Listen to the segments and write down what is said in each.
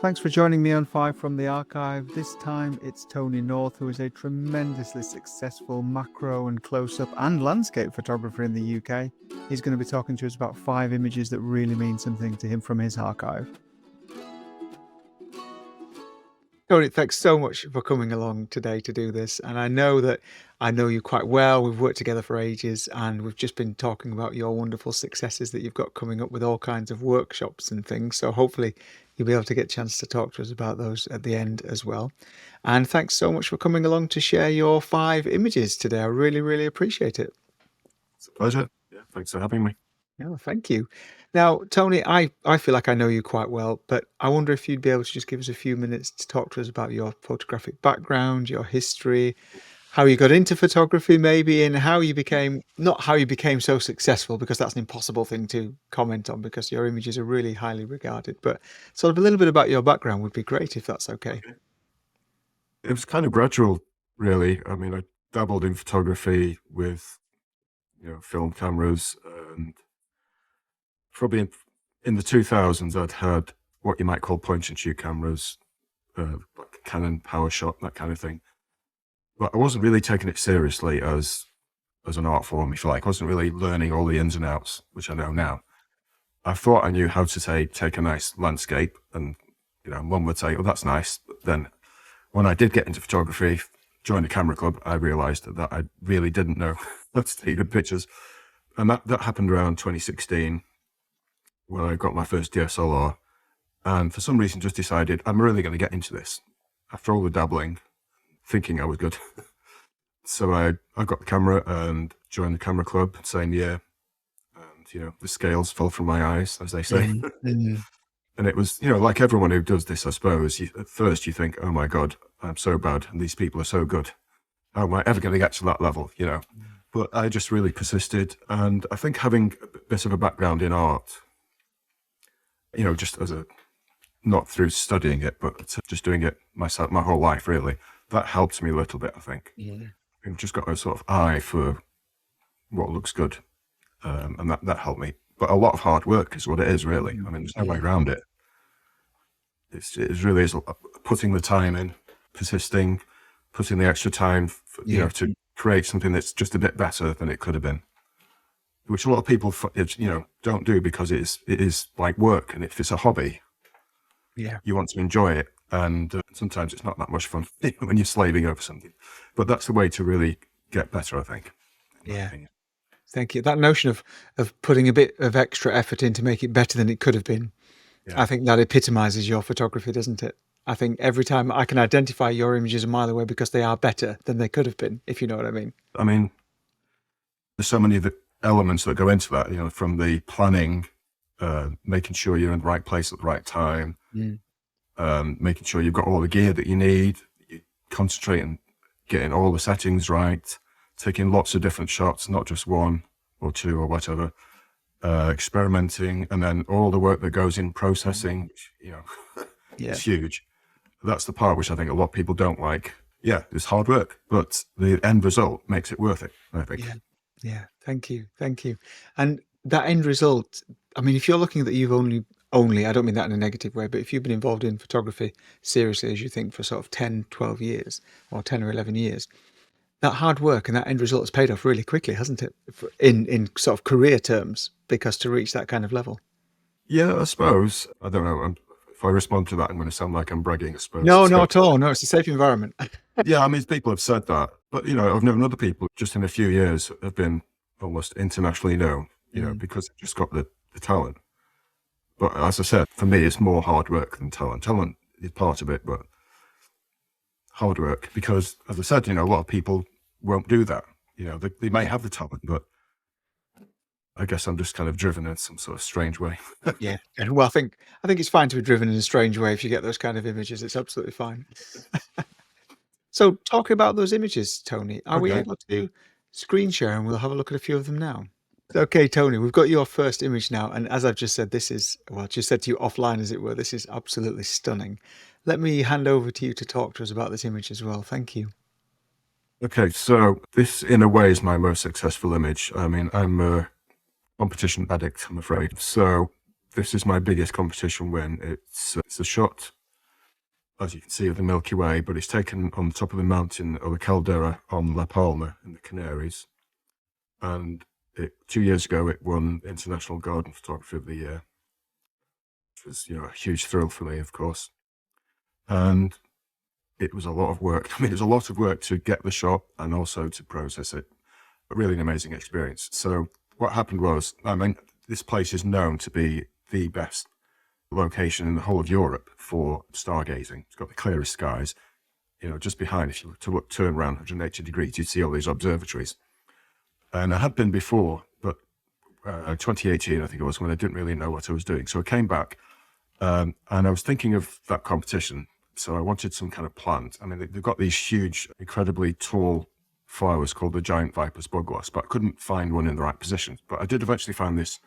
Thanks for joining me on Five from the Archive. This time it's Tony North, who is a tremendously successful macro and close-up and landscape photographer in the UK. He's going to be talking to us about 5 images that really mean something to him from his archive. Tony, thanks so much for coming along today to do this. And I know you quite well. We've worked together for ages, and we've just been talking about your wonderful successes that you've got coming up with all kinds of workshops and things. So hopefully you'll be able to get a chance to talk to us about those at the end as well. And thanks so much for coming along to share your 5 images today. I really, really appreciate it. It's a pleasure. Yeah, thanks for having me. Oh, thank you. Now, Tony, I feel like I know you quite well, but I wonder if you'd be able to just give us a few minutes to talk to us about your photographic background, your history, how you got into photography maybe, and how you became, not how you became so successful, because that's an impossible thing to comment on because your images are really highly regarded, but sort of a little bit about your background would be great if that's okay. It was kind of gradual, really. I mean, I dabbled in photography with, film cameras, and probably in the 2000s, I'd had what you might call point and shoot cameras, like Canon, PowerShot, that kind of thing. But I wasn't really taking it seriously as an art form, if you like. I wasn't really learning all the ins and outs, which I know now. I thought I knew how to take a nice landscape, and one would say, "Oh, that's nice." But then, when I did get into photography, joined a camera club, I realised that I really didn't know how to take good pictures, and that happened around 2016, when I got my first DSLR, and for some reason just decided I'm really going to get into this. After all the dabbling, thinking I was good. So I got the camera and joined the camera club same year, and the scales fell from my eyes, as they say. Mm-hmm. And it was, like everyone who does this, I suppose, at first you think, oh my God, I'm so bad and these people are so good. How am I ever going to get to that level, But I just really persisted, and I think having a bit of a background in art, just not through studying it, but just doing it myself, my whole life, really, that helped me a little bit, I think. Yeah. I've just got a sort of eye for what looks good, and that helped me. But a lot of hard work is what it is, really. I mean, there's no way around it. It really is putting the time in, persisting, putting the extra time, to create something that's just a bit better than it could have been. Which a lot of people, don't do, because it is like work, and if it's a hobby, you want to enjoy it, and sometimes it's not that much fun when you're slaving over something. But that's the way to really get better, I think. Yeah. Thank you. That notion of putting a bit of extra effort in to make it better than it could have been, I think that epitomizes your photography, doesn't it? I think every time I can identify your images a mile away because they are better than they could have been, if you know what I mean. I mean, there's so many of the elements that go into that, from the planning, making sure you're in the right place at the right time, making sure you've got all the gear that you need, you concentrate on getting all the settings right, taking lots of different shots, not just one or two or whatever, experimenting, and then all the work that goes in processing, it's huge. That's the part which I think a lot of people don't like. Yeah, it's hard work, but the end result makes it worth it, I think. Yeah. Thank you. And that end result, I mean, if you're looking at that, you've only, I don't mean that in a negative way, but if you've been involved in photography seriously, as you think, for sort of 10, 12 years or 10 or 11 years, that hard work and that end result has paid off really quickly, hasn't it? In sort of career terms, because to reach that kind of level. Yeah, I suppose. I don't know. If I respond to that, I'm going to sound like I'm bragging, I suppose. No, not at all. No, it's a safe environment. Yeah, I mean, people have said that, but I've known other people just in a few years have been almost internationally known, because they've just got the talent. But as I said, for me, it's more hard work than talent. Talent is part of it, but hard work, because as I said, a lot of people won't do that. They may have the talent, but I guess I'm just kind of driven in some sort of strange way. Yeah. Well, I think it's fine to be driven in a strange way if you get those kind of images. It's absolutely fine. So talking about those images, Tony, are we able to screen share, and we'll have a look at a few of them now? Okay, Tony, we've got your first image now. And as I've just said, this is, well, just said to you offline, as it were, this is absolutely stunning. Let me hand over to you to talk to us about this image as well. Thank you. Okay, so this in a way is my most successful image. I mean, I'm a competition addict, I'm afraid. So this is my biggest competition win. It's a shot as you can see, of the Milky Way, but it's taken on the top of the mountain or the caldera on La Palma in the Canaries. And 2 years ago, it won International Garden Photography of the Year, which was, a huge thrill for me, of course. And it was a lot of work. I mean, it was a lot of work to get the shot and also to process it. But really an amazing experience. So what happened was, this place is known to be the best location in the whole of Europe for stargazing. It's got the clearest skies. Just behind, if you were to turn around 180 degrees, you'd see all these observatories. And I had been before, but 2018, I think it was, when I didn't really know what I was doing. So I came back and I was thinking of that competition. So I wanted some kind of plant. I mean, they've got these huge, incredibly tall flowers called the giant viper's bug wasp, but I couldn't find one in the right position. But I did eventually find this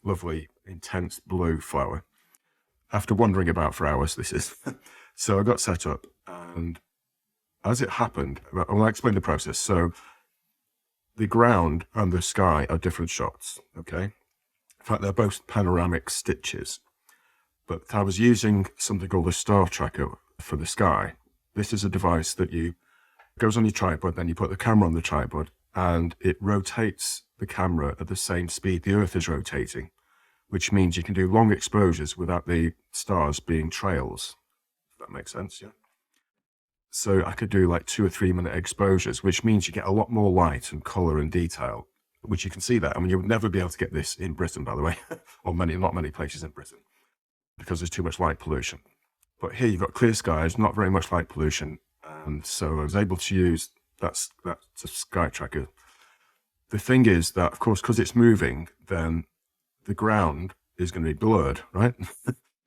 lovely, intense blue flower. After wandering about for hours, this is. So I got set up, and as it happened, I'll explain the process. So the ground and the sky are different shots, okay? In fact, they're both panoramic stitches. But I was using something called a star tracker for the sky. This is a device that goes on your tripod, then you put the camera on the tripod, and it rotates the camera at the same speed the Earth is rotating, which means you can do long exposures without the stars being trails. If that makes sense, yeah? So I could do like 2 or 3 minute exposures, which means you get a lot more light and color and detail, which you can see that. I mean, you would never be able to get this in Britain, by the way, or not many places in Britain, because there's too much light pollution. But here you've got clear skies, not very much light pollution. And so I was able to use that sky tracker. The thing is that, of course, because it's moving, then the ground is going to be blurred, right?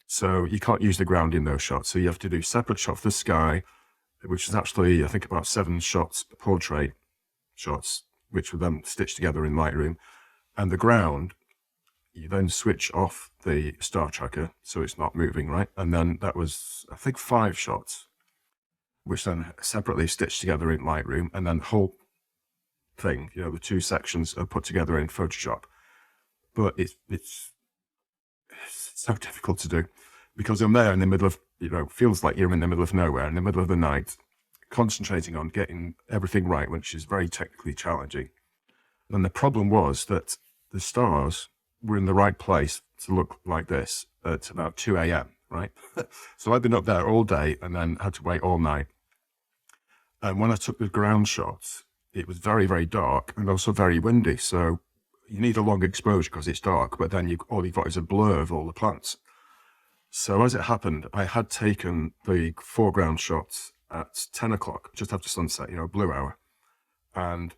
So you can't use the ground in those shots. So you have to do separate shot for the sky, which is actually, I think, about 7 shots, portrait shots, which were then stitched together in Lightroom. And the ground, you then switch off the star tracker so it's not moving, right? And then that was, I think, 5 shots, which then separately stitched together in Lightroom, and then the whole thing, the 2 sections are put together in Photoshop. But it's so difficult to do, because I'm there in the middle of, feels like you're in the middle of nowhere, in the middle of the night, concentrating on getting everything right, which is very technically challenging. And the problem was that the stars were in the right place to look like this at about 2 a.m., right? So I'd been up there all day and then had to wait all night. And when I took the ground shots, it was very, very dark and also very windy. So you need a long exposure because it's dark, but then all you've got is a blur of all the plants. So as it happened, I had taken the foreground shots at 10 o'clock, just after sunset, blue hour. And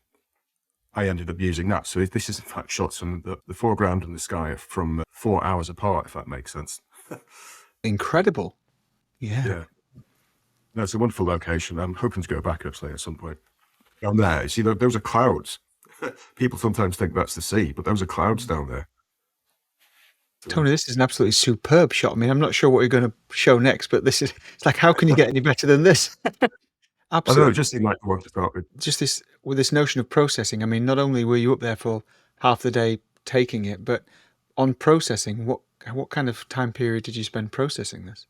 I ended up using that. So this is in fact shots from the foreground and the sky are from 4 hours apart, if that makes sense. Incredible. Yeah. No, it's a wonderful location. I'm hoping to go back actually at some point. Down there, you see, those are clouds. People sometimes think that's the sea, but those are clouds down there. Tony, this is an absolutely superb shot. I mean, I'm not sure what you're going to show next, but it's like, how can you get any better than this? Absolutely. I don't know, it just seemed like the one to start with. Just this notion of processing. I mean, not only were you up there for half the day taking it, but on processing, what kind of time period did you spend processing this?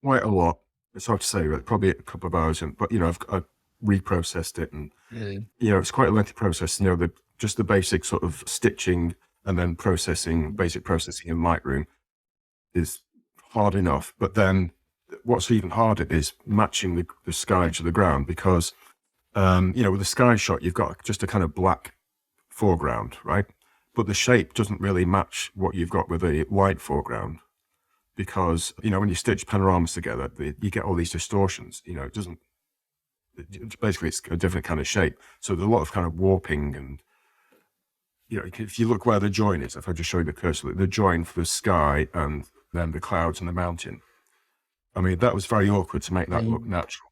Quite a lot. It's hard to say, but probably a couple of hours. But I've reprocessed it, and Really? It's quite a lengthy process. Just the basic sort of stitching and then basic processing in Lightroom is hard enough. But then what's even harder is matching the sky to the ground, because with the sky shot, you've got just a kind of black foreground, right? But the shape doesn't really match what you've got with a white foreground, because, when you stitch panoramas together, you get all these distortions. Basically it's a different kind of shape. So there's a lot of kind of warping, and, if you look where the join is, if I just show you the cursor, the join for the sky and then the clouds and the mountain. I mean, that was very awkward to make that look natural,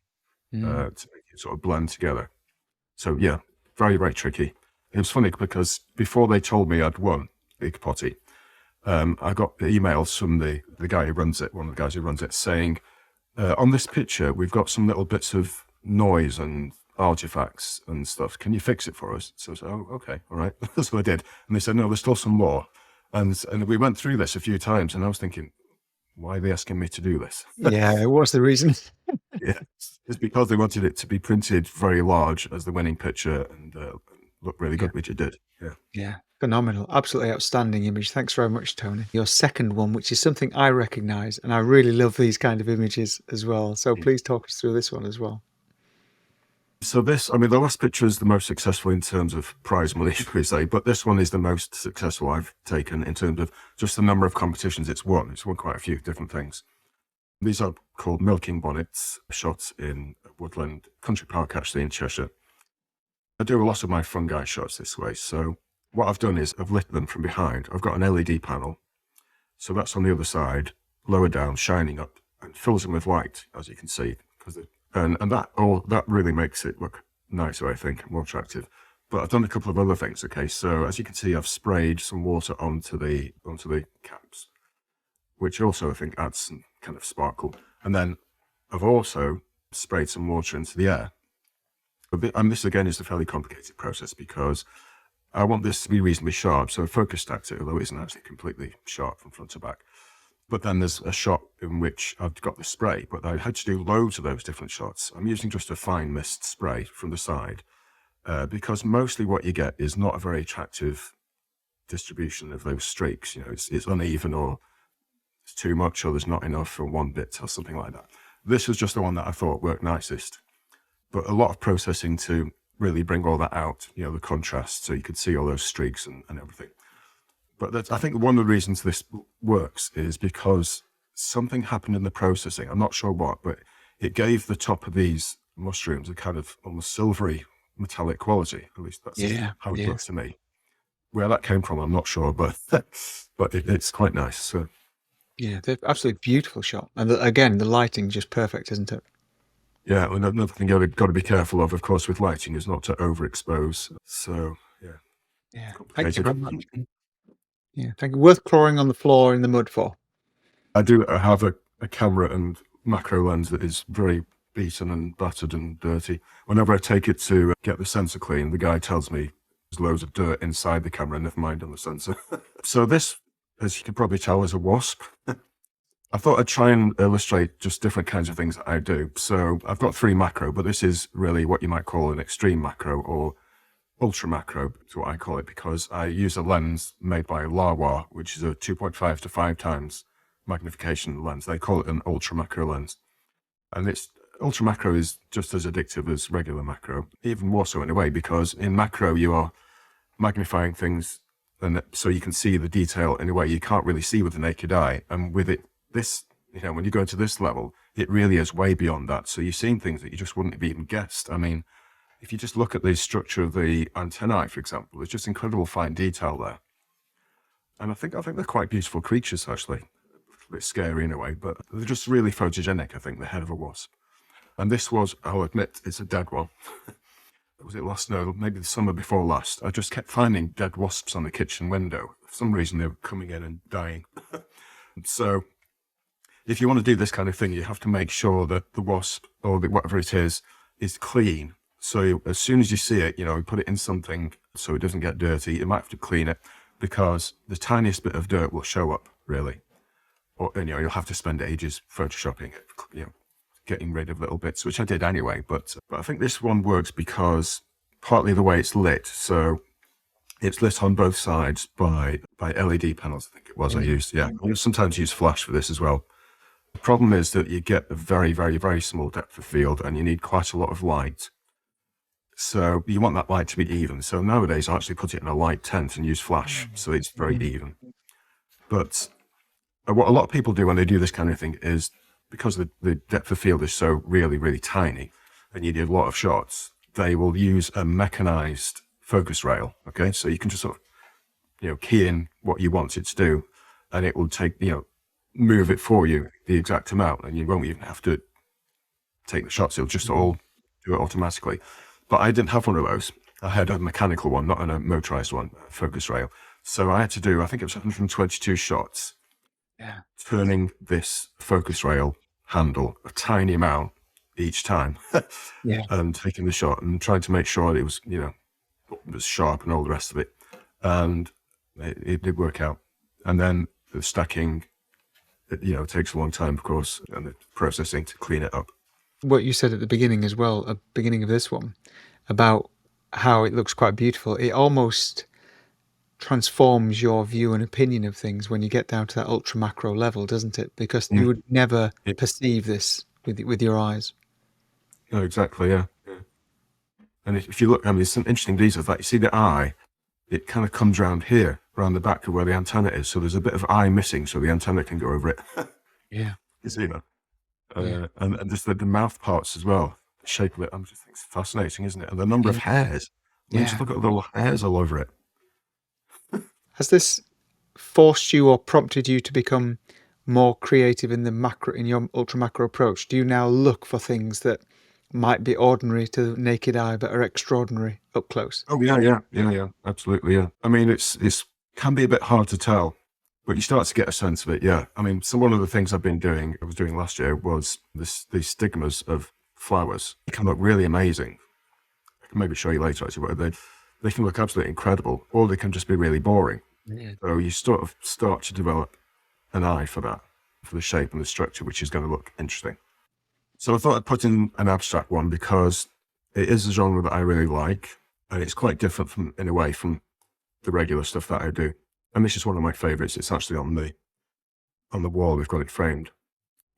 to make it sort of blend together. So yeah, very, very tricky. It was funny because before they told me I'd won Big Potty, I got emails from the guy who runs it, one of the guys who runs it, saying, on this picture, we've got some little bits of noise and artifacts and stuff. Can you fix it for us? So I said, oh, okay, all right. So I did. And they said, no, there's still some more. And we went through this a few times, and I was thinking, why are they asking me to do this? Yeah, what's the reason? Yeah, it's because they wanted it to be printed very large as the winning picture and look really good, which it did. Yeah. Yeah, phenomenal. Absolutely outstanding image. Thanks very much, Tony. Your second one, which is something I recognise, and I really love these kind of images as well. So please talk us through this one as well. So this, I mean, the last picture is the most successful in terms of prize money, should we say, but this one is the most successful I've taken in terms of just the number of competitions it's won. It's won quite a few different things. These are called milking bonnets, shot in woodland country park, actually, in Cheshire. I do a lot of my fungi shots this way. So what I've done is I've lit them from behind. I've got an LED panel. So that's on the other side, lower down, shining up, and fills them with light, as you can see. And that really makes it look nicer, I think, more attractive. But I've done a couple of other things. Okay, so as you can see, I've sprayed some water onto the caps, which also I think adds some kind of sparkle. And then I've also sprayed some water into the air. And this again is a fairly complicated process because I want this to be reasonably sharp. So I focus stacked it, although it isn't actually completely sharp from front to back. But then there's a shot in which I've got the spray, but I had to do loads of those different shots. I'm using just a fine mist spray from the side because mostly what you get is not a very attractive distribution of those streaks. You know, it's uneven, or it's too much, or there's not enough for one bit or something like that. This was just the one that I thought worked nicest. But a lot of processing to really bring all that out, you know, the contrast, so you could see all those streaks and everything. But I think one of the reasons this works is because something happened in the processing. I'm not sure what, but it gave the top of these mushrooms a kind of almost silvery metallic quality. At least that's how it looks to me. Where that came from, I'm not sure, but it's quite nice. So yeah, they're absolutely beautiful shot. And again, the lighting just perfect, isn't it? Yeah, well, another thing you've got to be careful of course, with lighting is not to overexpose. So yeah. Thank you very much. Yeah, thank you. Worth clawing on the floor in the mud for. I do have a camera and macro lens that is very beaten and battered and dirty. Whenever I take it to get the sensor clean, the guy tells me there's loads of dirt inside the camera, never mind on the sensor. So this, as you can probably tell, is a wasp. I thought I'd try and illustrate just different kinds of things that I do. So I've got 3 macro, but this is really what you might call an extreme macro, or ultra macro is what I call it, because I use a lens made by Laowa, which is a 2.5 to 5 times magnification lens. They call it an ultra macro lens. And ultra macro is just as addictive as regular macro, even more so in a way, because in macro you are magnifying things, and so you can see the detail in a way you can't really see with the naked eye. And with this, you know, when you go into this level, it really is way beyond that. So you're seeing things that you just wouldn't have even guessed. I mean, if you just look at the structure of the antennae, for example, there's just incredible fine detail there. And I think they're quite beautiful creatures, actually. A bit scary in a way, but they're just really photogenic, I think, the head of a wasp. And this was, I'll admit, it's a dead one. Was it last? No, maybe the summer before last. I just kept finding dead wasps on the kitchen window. For some reason, they were coming in and dying. So if you want to do this kind of thing, you have to make sure that the wasp, or whatever it is clean. So as soon as you see it, you know, you put it in something so it doesn't get dirty. You might have to clean it because the tiniest bit of dirt will show up, really. Or, you know, you'll have to spend ages photoshopping it, you know, getting rid of little bits, which I did anyway. But I think this one works because partly the way it's lit. So it's lit on both sides by LED panels, I think it was I used. Yeah, I sometimes use flash for this as well. The problem is that you get a very, very, very small depth of field and you need quite a lot of light. So you want that light to be even. So nowadays I actually put it in a light tent and use flash, so it's very even. But what a lot of people do when they do this kind of thing is, because the depth of field is so really, really tiny and you need a lot of shots, they will use a mechanized focus rail. Okay, so you can just sort of, you know, key in what you want it to do and it will take, you know, move it for you the exact amount, and you won't even have to take the shots. It'll just all do it automatically. But I didn't have one of those. I had a mechanical one, not a motorized one, focus rail. So I had to do, I think it was 122 shots, turning this focus rail handle a tiny amount each time, and taking the shot and trying to make sure it was, you know, it was sharp and all the rest of it. And it did work out. And then the stacking it takes a long time, of course, and the processing to clean it up. What you said at the beginning as well, at the beginning of this one, about how it looks quite beautiful, it almost transforms your view and opinion of things when you get down to that ultra macro level, doesn't it? Because you would never perceive this with your eyes. No, exactly, yeah. And if you look, I mean, there's some interesting details. Like you see the eye, it kind of comes around here, around the back of where the antenna is. So there's a bit of eye missing, so the antenna can go over it. Yeah. You see that? And just the mouth parts as well. The shape of it, I'm just think it's fascinating, isn't it? And the number of hairs. I mean, just look at the little hairs all over it. Has this forced you or prompted you to become more creative in your ultra macro approach? Do you now look for things that might be ordinary to the naked eye but are extraordinary up close? Oh yeah, absolutely, yeah. I mean, it's can be a bit hard to tell, but you start to get a sense of it. Yeah, I mean, one of the things I was doing last year was these stigmas of flowers. They can look really amazing. I can maybe show you later actually, but they can look absolutely incredible, or they can just be really boring. Yeah. So you sort of start to develop an eye for that, for the shape and the structure, which is going to look interesting. So I thought I'd put in an abstract one because it is a genre that I really like, and it's quite different in a way from the regular stuff that I do. And this is one of my favorites. It's actually on the wall. We've got it framed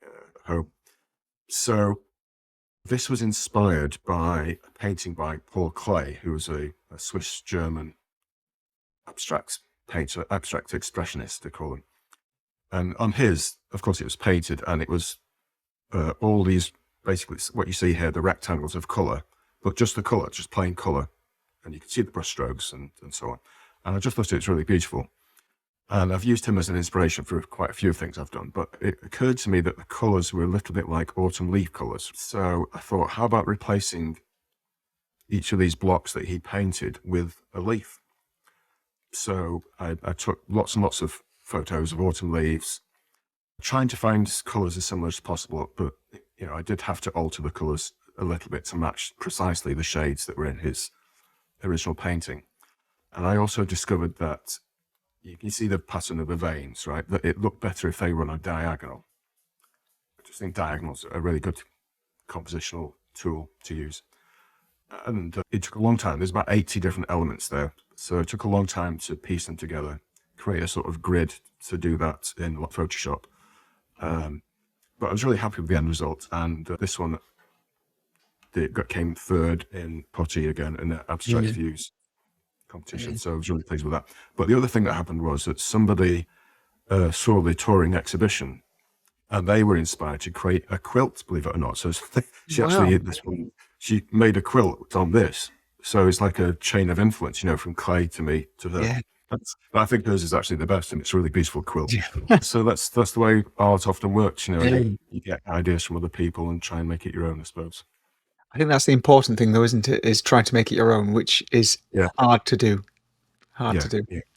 at home. So this was inspired by a painting by Paul Klee, who was a Swiss-German abstract painter, abstract expressionist, they call him. And on his, of course, it was painted, and it was all these, basically what you see here, the rectangles of colour, but just the colour, just plain colour. And you can see the brush strokes and so on. And I just thought it's really beautiful. And I've used him as an inspiration for quite a few things I've done, but it occurred to me that the colours were a little bit like autumn leaf colours. So I thought, how about replacing each of these blocks that he painted with a leaf? So I took lots and lots of photos of autumn leaves, trying to find colours as similar as possible, but I did have to alter the colours a little bit to match precisely the shades that were in his original painting. And I also discovered that you can see the pattern of the veins, right? That it looked better if they run a diagonal. I just think diagonals are a really good compositional tool to use. And it took a long time. There's about 80 different elements there. So it took a long time to piece them together, create a sort of grid to do that in Photoshop. But I was really happy with the end result. And this one came third in Potty again in the abstract views competition. So I was really pleased with that. But the other thing that happened was that somebody saw the touring exhibition, and they were inspired to create a quilt, believe it or not. So she made a quilt on this. So it's like a chain of influence, from Clay to me to her. Yeah. But I think hers is actually the best, and it's a really beautiful quilt. So that's the way art often works. You get ideas from other people and try and make it your own, I suppose. I think that's the important thing, though, isn't it? Is trying to make it your own, which is hard to do.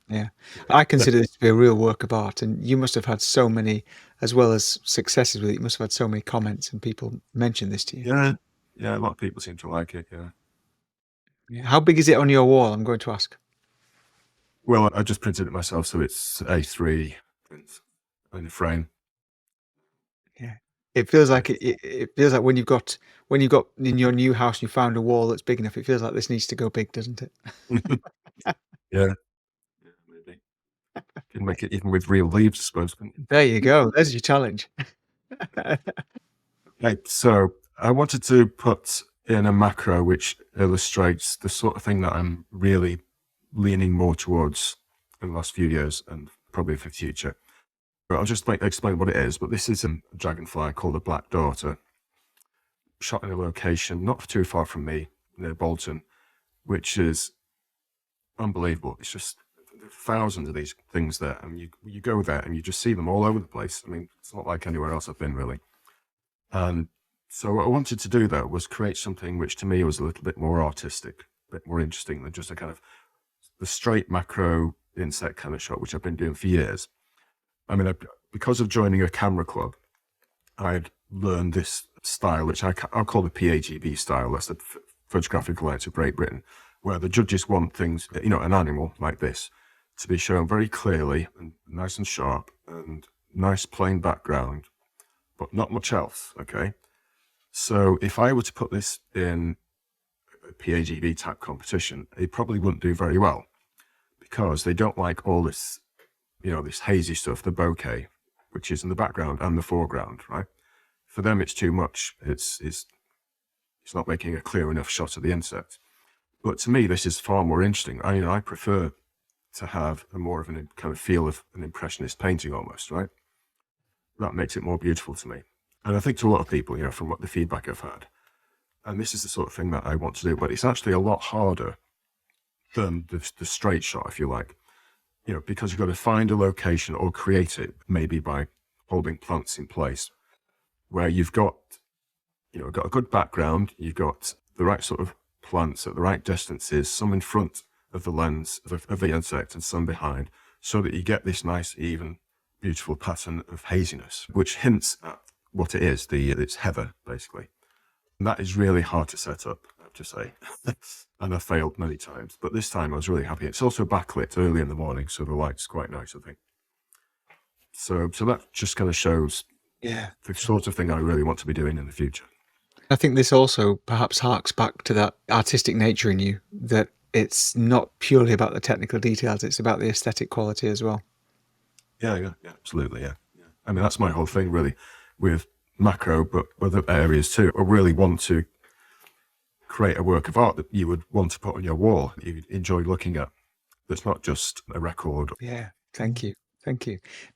Yeah. I consider this to be a real work of art, and you must have had so many, as well as successes with it. You must have had so many comments and people mention this to you. Yeah. A lot of people seem to like it. Yeah. How big is it on your wall? I'm going to ask. Well, I just printed it myself, so it's A3 in a frame. Yeah. It feels like it feels like when you've got in your new house, you found a wall that's big enough. It feels like this needs to go big, doesn't it? Yeah, maybe. Can make it even with real leaves, I suppose. There you go. There's your challenge. Okay, so I wanted to put in a macro which illustrates the sort of thing that I'm really leaning more towards in the last few years and probably for the future. I'll just explain what it is, but this is a dragonfly called a black daughter, shot in a location not too far from me, near Bolton, which is unbelievable. It's just thousands of these things there, and you go there and you just see them all over the place. I mean, it's not like anywhere else I've been, really. And so what I wanted to do, though, was create something which to me was a little bit more artistic, a bit more interesting than just a kind of the straight macro insect kind of shot, which I've been doing for years. I mean, because of joining a camera club, I'd learned this style, which I'll call the PAGB style. That's the Photographic Alliance of Great Britain, where the judges want things, an animal like this, to be shown very clearly and nice and sharp and nice plain background, but not much else, okay? So if I were to put this in a PAGV type competition, it probably wouldn't do very well because they don't like all this, this hazy stuff, the bokeh, which is in the background and the foreground, right? For them, it's too much. It's not making a clear enough shot of the insect. But to me, this is far more interesting. I prefer to have a more of an kind of feel of an impressionist painting almost, right? That makes it more beautiful to me. And I think to a lot of people, from what the feedback I've had, and this is the sort of thing that I want to do, but it's actually a lot harder than the straight shot, if you like, because you've got to find a location or create it, maybe by holding plants in place where you've got a good background, you've got the right sort of plants at the right distances, some in front of the lens of the insect and some behind, so that you get this nice, even, beautiful pattern of haziness, which hints at what it is, it's heather, basically. And that is really hard to set up, I have to say. And I failed many times, but this time I was really happy. It's also backlit early in the morning, so the light's quite nice, I think. So that just kind of shows the sort of thing I really want to be doing in the future. I think this also perhaps harks back to that artistic nature in you, that it's not purely about the technical details, it's about the aesthetic quality as well. Yeah, absolutely, yeah. I mean, that's my whole thing, really, with macro, but other areas too. I really want to create a work of art that you would want to put on your wall, that you'd enjoy looking at. That's not just a record. Yeah, thank you.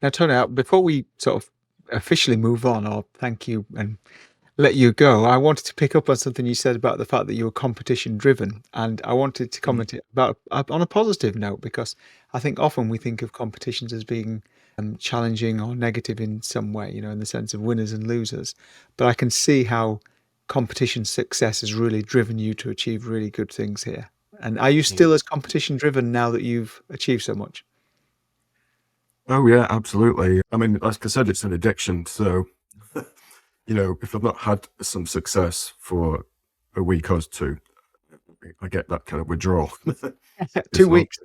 Now, Tony, before we sort of officially move on, or thank you and let you go, I wanted to pick up on something you said about the fact that you were competition driven, and I wanted to comment about on a positive note, because I think often we think of competitions as being challenging or negative in some way, in the sense of winners and losers, but I can see how competition success has really driven you to achieve really good things here. And are you still as competition driven now that you've achieved so much? Oh yeah, absolutely. I mean, like I said, it's an addiction, so if I've not had some success for a week or two, I get that kind of withdrawal. 2 weeks.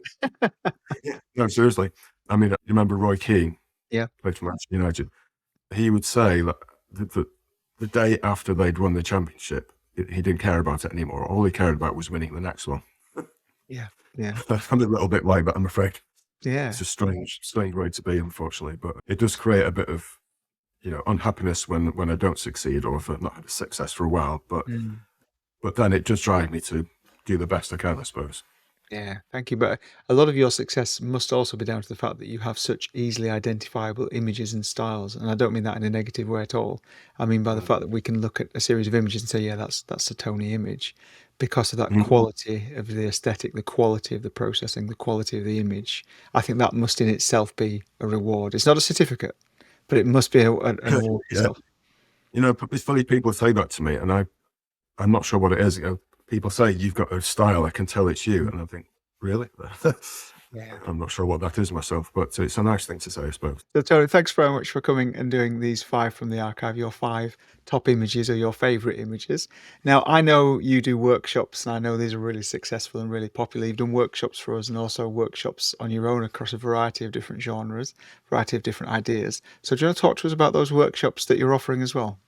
No, seriously. I mean, you remember Roy Keane? Yeah. Played for Manchester United. He would say that the day after they'd won the championship, he didn't care about it anymore. All he cared about was winning the next one. Yeah. I'm a little bit like that, I'm afraid. Yeah. It's a strange way to be, unfortunately, but it does create a bit of unhappiness when I don't succeed, or if I've not had a success for a while, but then it does drive me to do the best I can, I suppose. Yeah, thank you. But a lot of your success must also be down to the fact that you have such easily identifiable images and styles. And I don't mean that in a negative way at all. I mean by the fact that we can look at a series of images and say, yeah, that's a Tony image, because of that quality of the aesthetic, the quality of the processing, the quality of the image. I think that must in itself be a reward. It's not a certificate, but it must be an award itself. It's funny, people say that to me, and I'm not sure what it is. People say, you've got a style, I can tell it's you. And I think, really? I'm not sure what that is myself, but it's a nice thing to say, I suppose. So Tony, thanks very much for coming and doing these 5 from the archive, your 5 top images or your favourite images. Now, I know you do workshops, and I know these are really successful and really popular. You've done workshops for us and also workshops on your own across a variety of different genres, variety of different ideas. So do you want to talk to us about those workshops that you're offering as well?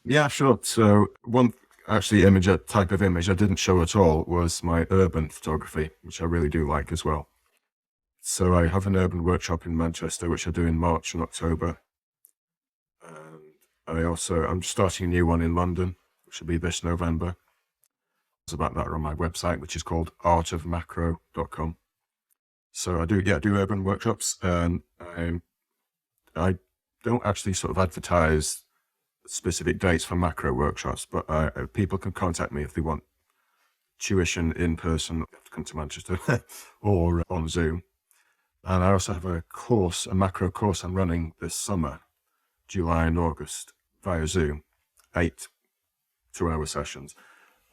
Yeah, sure. So one type of image I didn't show at all was my urban photography, which I really do like as well. So I have an urban workshop in Manchester, which I do in March and October. And I'm starting a new one in London, which will be this November. It's about that on my website, which is called artofmacro.com. So I do urban workshops, and I don't actually sort of advertise specific dates for macro workshops, but people can contact me if they want tuition in person. They have to come to Manchester or on Zoom. And I also have a macro course I'm running this summer, July and August, via Zoom, 8 2-hour sessions.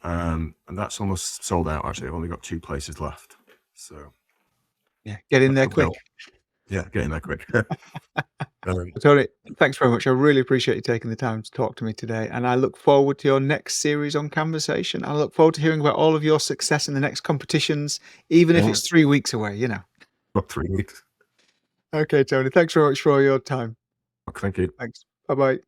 And that's almost sold out, actually. I've only got 2 places left. So yeah, get in there quick. Yeah, get in there quick. Tony, thanks very much. I really appreciate you taking the time to talk to me today. And I look forward to your next series on Camversation. I look forward to hearing about all of your success in the next competitions, even if it's 3 weeks away, About 3 weeks. Okay, Tony, thanks very much for all your time. Thank you. Thanks. Bye bye.